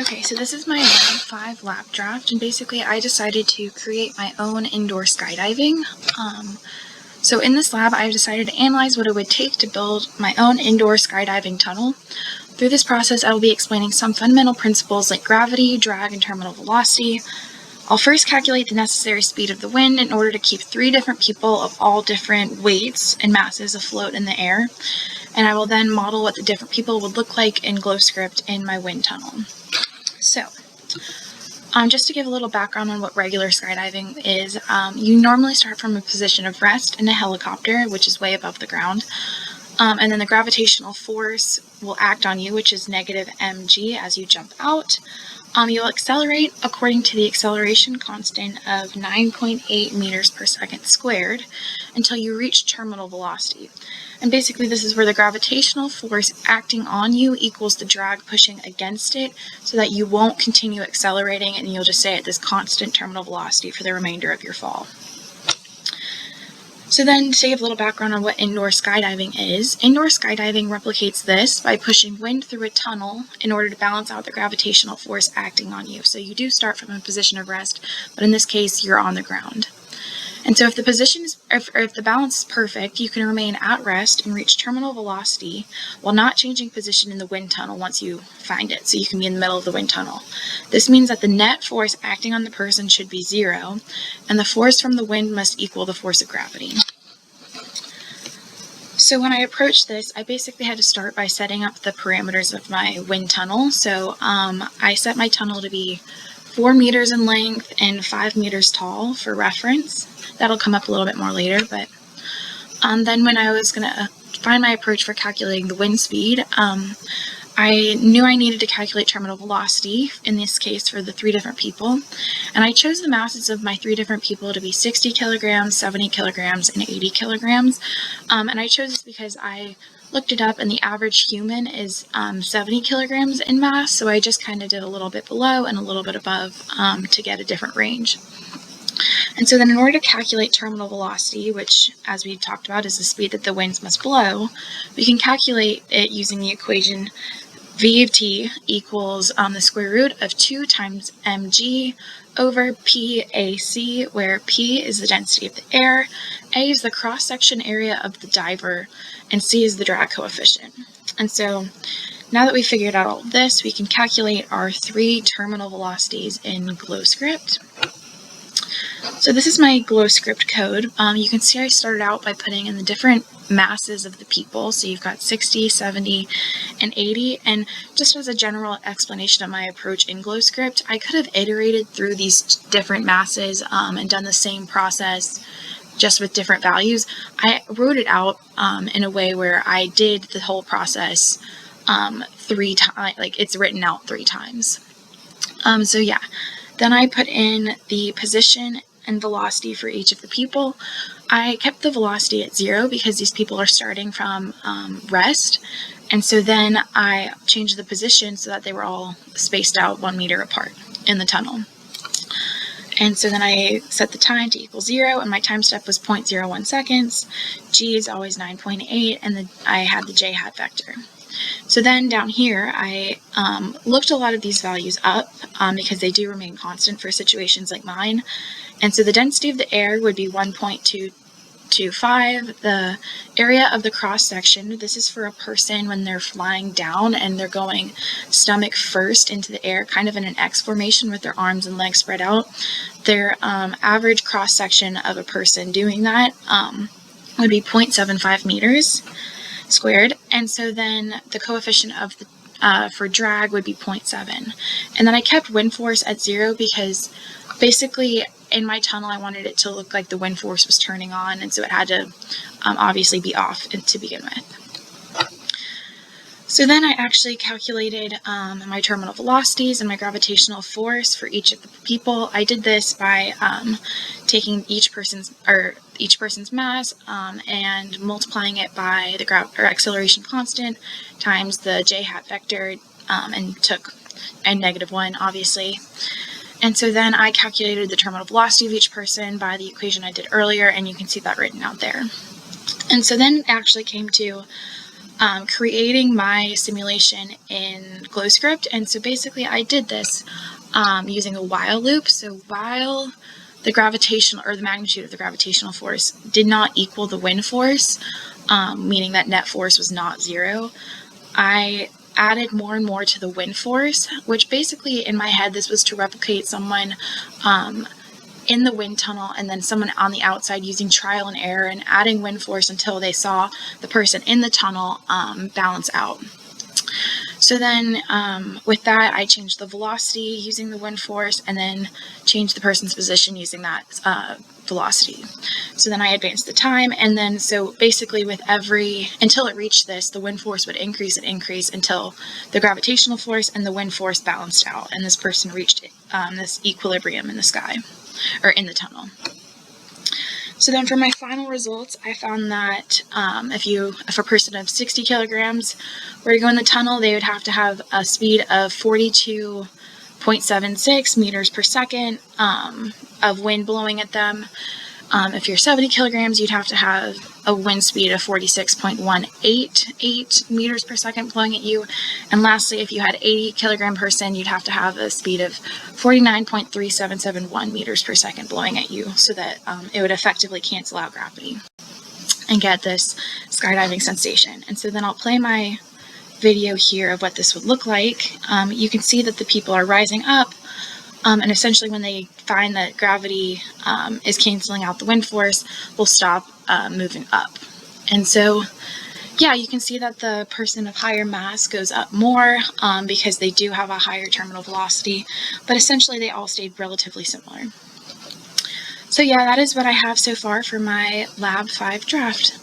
Okay, so this is my Lab 5 lab draft, and basically I decided to create my own indoor skydiving. So in this lab, I've decided to analyze what it would take to build my own indoor skydiving tunnel. Through this process, I will be explaining some fundamental principles like gravity, drag, and terminal velocity. I'll first calculate the necessary speed of the wind in order to keep 3 different people of all different weights and masses afloat in the air, and I will then model what the different people would look like in GlowScript in my wind tunnel. So, just to give a little background on what regular skydiving is, you normally start from a position of rest in a helicopter, which is way above the ground, and then the gravitational force will act on you, which is negative mg as you jump out. You'll accelerate according to the acceleration constant of 9.8 meters per second squared until you reach terminal velocity. And basically this is where the gravitational force acting on you equals the drag pushing against it, so that you won't continue accelerating and you'll just stay at this constant terminal velocity for the remainder of your fall. So then, to give a little background on what indoor skydiving is, indoor skydiving replicates this by pushing wind through a tunnel in order to balance out the gravitational force acting on you. So you do start from a position of rest, but in this case, you're on the ground. And so if the balance is perfect, you can remain at rest and reach terminal velocity while not changing position in the wind tunnel once you find it, so you can be in the middle of the wind tunnel. This means that the net force acting on the person should be 0, and the force from the wind must equal the force of gravity. So when I approached this, I basically had to start by setting up the parameters of my wind tunnel. So I set my tunnel to be 4 meters in length and 5 meters tall for reference. That'll come up a little bit more later, but then when I was going to find my approach for calculating the wind speed, I knew I needed to calculate terminal velocity, in this case for the 3 different people, and I chose the masses of my 3 different people to be 60 kilograms, 70 kilograms, and 80 kilograms, and I chose this because I looked it up and the average human is 70 kilograms in mass, so I just kind of did a little bit below and a little bit above to get a different range. And so then in order to calculate terminal velocity, which as we talked about is the speed that the winds must blow, we can calculate it using the equation V of t equals the square root of 2 times mg over PAC, where P is the density of the air, A is the cross-section area of the diver, and C is the drag coefficient. And so now that we figured out all of this, we can calculate our 3 terminal velocities in GlowScript. So this is my GlowScript code. You can see I started out by putting in the different masses of the people. So you've got 60, 70, and 80. And just as a general explanation of my approach in GlowScript, I could have iterated through these different masses and done the same process just with different values. I wrote it out in a way where I did the whole process 3 times, like it's written out 3 times. So yeah, then I put in the position and velocity for each of the people. I kept the velocity at 0 because these people are starting from rest, and so then I changed the position so that they were all spaced out 1 meter apart in the tunnel. And so then I set the time to equal 0, and my time step was 0.01 seconds. G is always 9.8, and then I had the j hat vector. So then down here, I looked a lot of these values up because they do remain constant for situations like mine. And so the density of the air would be 1.225. The area of the cross-section, this is for a person when they're flying down and they're going stomach first into the air, kind of in an X formation with their arms and legs spread out. Their average cross-section of a person doing that would be 0.75 meters squared, and so then the coefficient of the for drag would be 0.7. And then I kept wind force at 0 because basically in my tunnel I wanted it to look like the wind force was turning on, and so it had to obviously be off to begin with. So then I actually calculated my terminal velocities and my gravitational force for each of the people. I did this by taking each person's mass and multiplying it by the acceleration constant times the j hat vector, and took n-1 obviously. And so then I calculated the terminal velocity of each person by the equation I did earlier, and you can see that written out there. And so then it actually came to creating my simulation in GlowScript. And so basically I did this using a while loop. So while the gravitational, or the magnitude of the gravitational force, did not equal the wind force, meaning that net force was not 0, I added more and more to the wind force, which basically in my head this was to replicate someone in the wind tunnel and then someone on the outside using trial and error and adding wind force until they saw the person in the tunnel balance out. So then with that, I changed the velocity using the wind force and then changed the person's position using that velocity. So then I advanced the time, and then so basically until it reached this, the wind force would increase and increase until the gravitational force and the wind force balanced out, and this person reached this equilibrium in the sky, or in the tunnel. So then for my final results, I found that if a person of 60 kilograms were to go in the tunnel, they would have to have a speed of 42.76 meters per second of wind blowing at them. If you're 70 kilograms, you'd have to have a wind speed of 46.188 meters per second blowing at you. And lastly, if you had 80 kilogram person, you'd have to have a speed of 49.3771 meters per second blowing at you, so that it would effectively cancel out gravity and get this skydiving sensation. And so then I'll play my video here of what this would look like. You can see that the people are rising up. And essentially when they find that gravity is canceling out the wind force, they'll stop moving up. And so, yeah, you can see that the person of higher mass goes up more because they do have a higher terminal velocity, but essentially they all stayed relatively similar. So yeah, that is what I have so far for my Lab 5 draft.